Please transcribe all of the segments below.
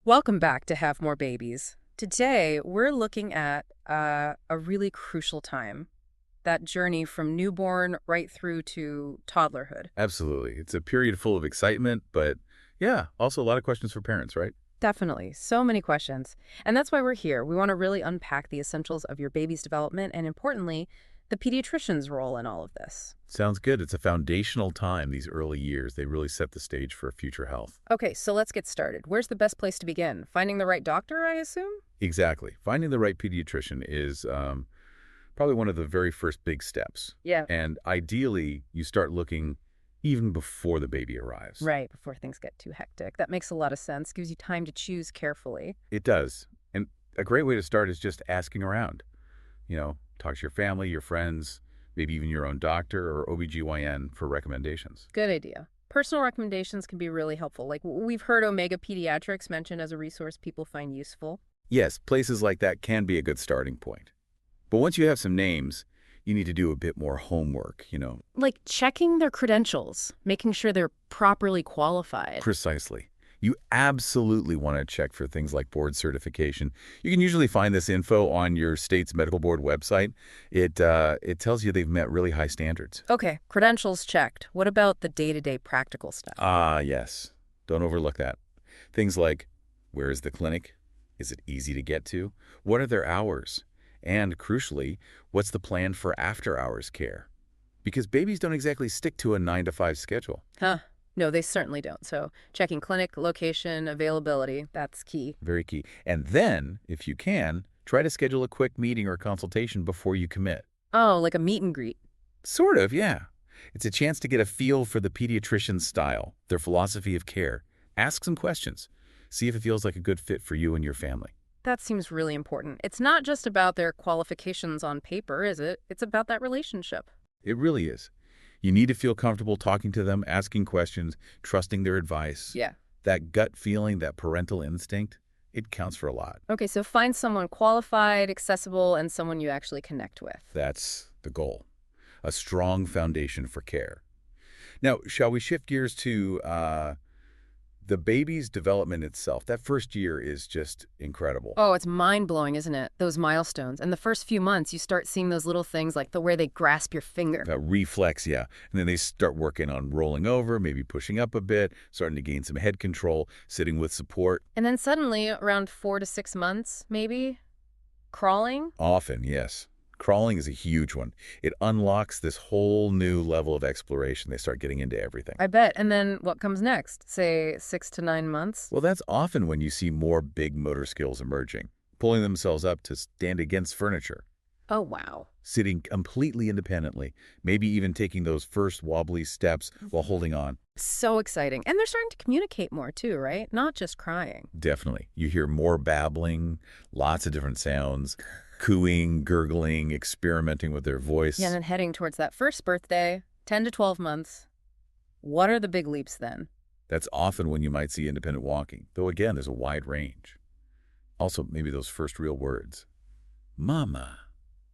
Welcome back to Have More Babies. Today, we're looking at a really crucial time, that journey from newborn right through to toddlerhood. Absolutely. It's a period full of excitement, but yeah, also a lot of questions for parents, right? Definitely. So many questions. And that's why we're here. We want to really unpack the essentials of your baby's development and, importantly, the pediatrician's role in all of this. Sounds good. It's a foundational time, these early years. They really set the stage for future health. Okay, so let's get started. Where's the best place to begin? Finding the right doctor, I assume? Exactly. Finding the right pediatrician is probably one of the very first big steps. Yeah. And ideally, you start looking even before the baby arrives. Right, before things get too hectic. That makes a lot of sense. Gives you time to choose carefully. It does. And a great way to start is just asking around. Talk to your family, your friends, maybe even your own doctor or OBGYN for recommendations. Good idea. Personal recommendations can be really helpful. Like we've heard Omega Pediatrics mentioned as a resource people find useful. Yes, places like that can be a good starting point. But once you have some names, you need to do a bit more homework. Like checking their credentials, making sure they're properly qualified. Precisely. You absolutely want to check for things like board certification. You can usually find this info on your state's medical board website. It tells you they've met really high standards. Okay, credentials checked. What about the day-to-day practical stuff? Ah, yes. Don't overlook that. Things like, where is the clinic? Is it easy to get to? What are their hours? And crucially, what's the plan for after-hours care? Because babies don't exactly stick to a 9 to 5 schedule. Huh. No, they certainly don't. So checking clinic, location, availability, that's key. Very key. And then, if you can, try to schedule a quick meeting or consultation before you commit. Oh, like a meet and greet. Sort of, yeah. It's a chance to get a feel for the pediatrician's style, their philosophy of care. Ask some questions. See if it feels like a good fit for you and your family. That seems really important. It's not just about their qualifications on paper, is it? It's about that relationship. It really is. You need to feel comfortable talking to them, asking questions, trusting their advice. Yeah. That gut feeling, that parental instinct, it counts for a lot. Okay, so find someone qualified, accessible, and someone you actually connect with. That's the goal. A strong foundation for care. Now, shall we shift gears to the baby's development itself? That first year is just incredible. Oh, it's mind-blowing, isn't it? Those milestones. And the first few months, you start seeing those little things like the way they grasp your finger. That reflex, yeah. And then they start working on rolling over, maybe pushing up a bit, starting to gain some head control, sitting with support. And then suddenly, around 4 to 6 months, maybe, crawling. Often, yes. Crawling is a huge one. It unlocks this whole new level of exploration. They start getting into everything. I bet. And then what comes next? Say 6 to 9 months? Well, that's often when you see more big motor skills emerging, pulling themselves up to stand against furniture, Oh, wow. sitting completely independently, maybe even taking those first wobbly steps while holding on. So exciting. And they're starting to communicate more too, right? Not just crying. Definitely. You hear more babbling, lots of different sounds, cooing, gurgling, experimenting with their voice. Yeah, and then heading towards that first birthday, 10 to 12 months. What are the big leaps then? That's often when you might see independent walking, though again, there's a wide range. Also, maybe those first real words. Mama.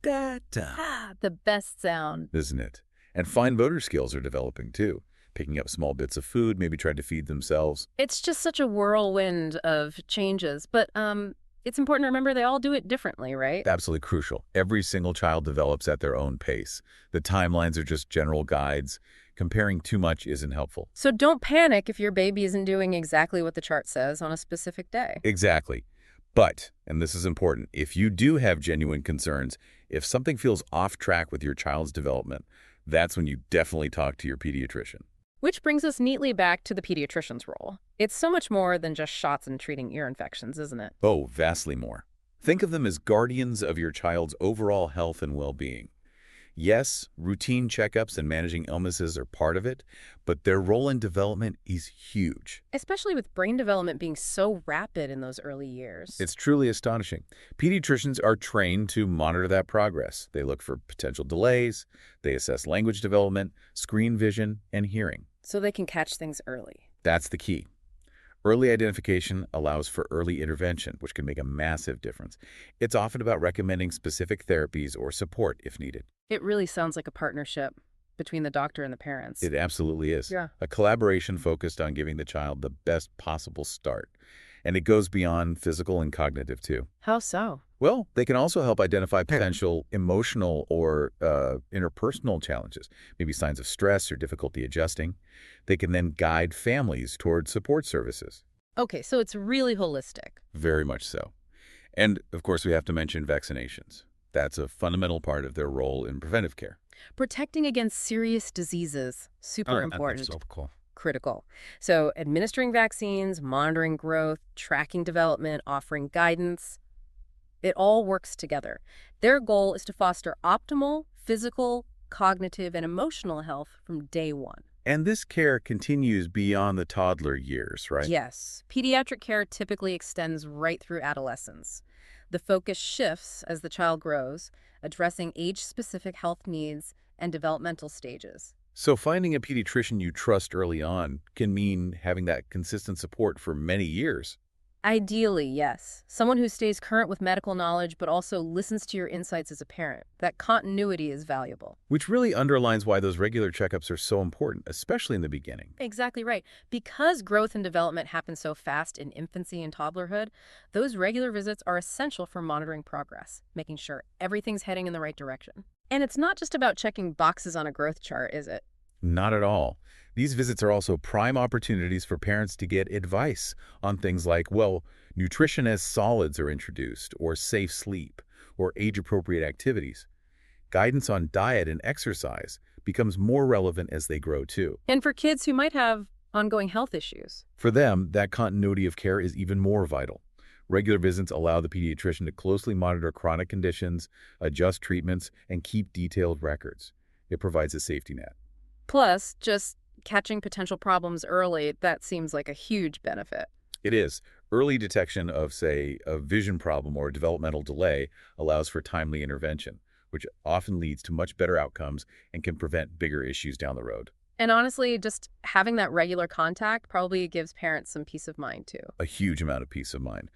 Dada. Ah, the best sound. Isn't it? And fine motor skills are developing too. Picking up small bits of food, maybe trying to feed themselves. It's just such a whirlwind of changes, but it's important to remember they all do it differently, right? Absolutely crucial. Every single child develops at their own pace. The timelines are just general guides. Comparing too much isn't helpful. So don't panic if your baby isn't doing exactly what the chart says on a specific day. Exactly. But, and this is important, if you do have genuine concerns, if something feels off track with your child's development, that's when you definitely talk to your pediatrician. Which brings us neatly back to the pediatrician's role. It's so much more than just shots and treating ear infections, isn't it? Oh, vastly more. Think of them as guardians of your child's overall health and well-being. Yes, routine checkups and managing illnesses are part of it, but their role in development is huge. Especially with brain development being so rapid in those early years. It's truly astonishing. Pediatricians are trained to monitor that progress. They look for potential delays, they assess language development, screen vision, and hearing. So they can catch things early. That's the key. Early identification allows for early intervention, which can make a massive difference. It's often about recommending specific therapies or support if needed. It really sounds like a partnership between the doctor and the parents. It absolutely is. Yeah. A collaboration focused on giving the child the best possible start. And it goes beyond physical and cognitive, too. How so? Well, they can also help identify potential emotional or interpersonal challenges, maybe signs of stress or difficulty adjusting. They can then guide families toward support services. Okay, so it's really holistic. Very much so. And, of course, we have to mention vaccinations. That's a fundamental part of their role in preventive care. Protecting against serious diseases, super That's important. so cool. Critical. So administering vaccines, monitoring growth, tracking development, offering guidance, it all works together. Their goal is to foster optimal physical, cognitive, and emotional health from day one. And this care continues beyond the toddler years, right? Yes, pediatric care typically extends right through adolescence. The focus shifts as the child grows, addressing age-specific health needs and developmental stages. So finding a pediatrician you trust early on can mean having that consistent support for many years. Ideally, yes. Someone who stays current with medical knowledge but also listens to your insights as a parent. That continuity is valuable. Which really underlines why those regular checkups are so important, especially in the beginning. Exactly right. Because growth and development happen so fast in infancy and toddlerhood, those regular visits are essential for monitoring progress, making sure everything's heading in the right direction. And it's not just about checking boxes on a growth chart, is it? Not at all. These visits are also prime opportunities for parents to get advice on things like, well, nutrition as solids are introduced, or safe sleep, or age-appropriate activities. Guidance on diet and exercise becomes more relevant as they grow too. And for kids who might have ongoing health issues. For them, that continuity of care is even more vital. Regular visits allow the pediatrician to closely monitor chronic conditions, adjust treatments, and keep detailed records. It provides a safety net. Plus, just catching potential problems early, that seems like a huge benefit. It is. Early detection of, say, a vision problem or a developmental delay allows for timely intervention, which often leads to much better outcomes and can prevent bigger issues down the road. And honestly, just having that regular contact probably gives parents some peace of mind too. A huge amount of peace of mind.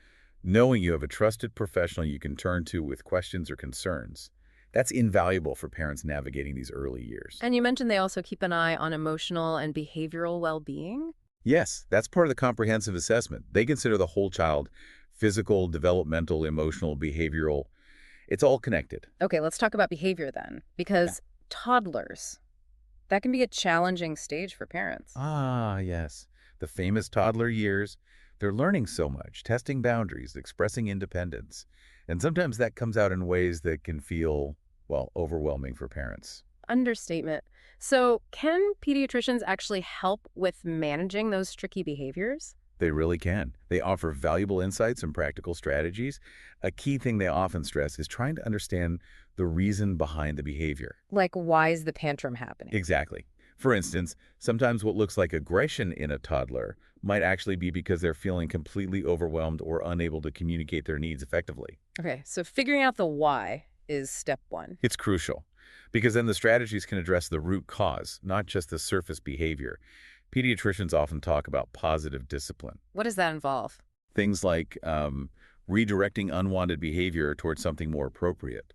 Knowing you have a trusted professional you can turn to with questions or concerns. That's invaluable for parents navigating these early years. And you mentioned they also keep an eye on emotional and behavioral well-being? Yes, that's part of the comprehensive assessment. They consider the whole child, physical, developmental, emotional, behavioral. It's all connected. Okay, let's talk about behavior then, because toddlers, that can be a challenging stage for parents. Ah, yes. The famous toddler years. They're learning so much, testing boundaries, expressing independence. And sometimes that comes out in ways that can feel, well, overwhelming for parents. Understatement. So can pediatricians actually help with managing those tricky behaviors? They really can. They offer valuable insights and practical strategies. A key thing they often stress is trying to understand the reason behind the behavior. Like, why is the tantrum happening? Exactly. For instance, sometimes what looks like aggression in a toddler might actually be because they're feeling completely overwhelmed or unable to communicate their needs effectively. Okay, so figuring out the why is step one. It's crucial because then the strategies can address the root cause, not just the surface behavior. Pediatricians often talk about positive discipline. What does that involve? Things like redirecting unwanted behavior towards something more appropriate,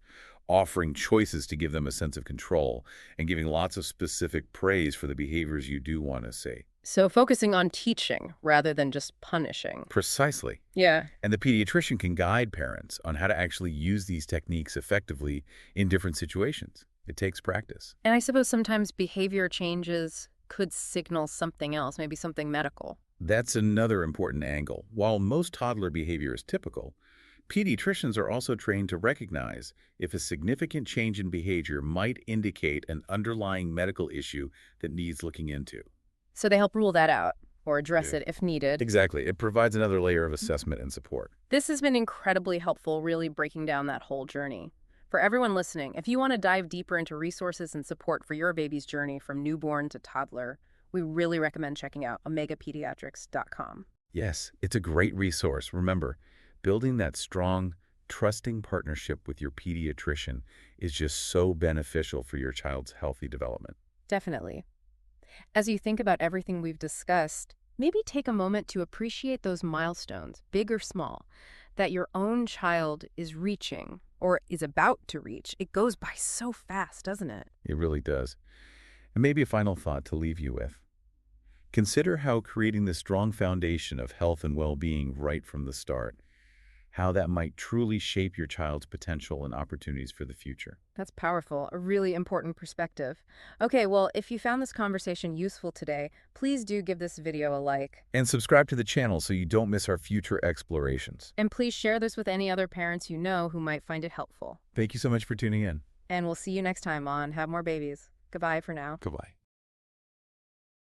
offering choices to give them a sense of control, and giving lots of specific praise for the behaviors you do want to see. So focusing on teaching rather than just punishing. Precisely. Yeah. And the pediatrician can guide parents on how to actually use these techniques effectively in different situations. It takes practice. And I suppose sometimes behavior changes could signal something else, maybe something medical. That's another important angle. While most toddler behavior is typical, pediatricians are also trained to recognize if a significant change in behavior might indicate an underlying medical issue that needs looking into. So they help rule that out or address it if needed. Exactly. It provides another layer of assessment and support. This has been incredibly helpful, really breaking down that whole journey. For everyone listening, if you want to dive deeper into resources and support for your baby's journey from newborn to toddler, we really recommend checking out omegapediatrics.com. Yes, it's a great resource. Remember, building that strong, trusting partnership with your pediatrician is just so beneficial for your child's healthy development. Definitely. As you think about everything we've discussed, maybe take a moment to appreciate those milestones, big or small, that your own child is reaching or is about to reach. It goes by so fast, doesn't it? It really does. And maybe a final thought to leave you with. Consider how creating this strong foundation of health and well-being right from the start, how that might truly shape your child's potential and opportunities for the future. That's powerful, a really important perspective. Okay, well, if you found this conversation useful today, please do give this video a like. And subscribe to the channel so you don't miss our future explorations. And please share this with any other parents you know who might find it helpful. Thank you so much for tuning in. And we'll see you next time on Have More Babies. Goodbye for now. Goodbye.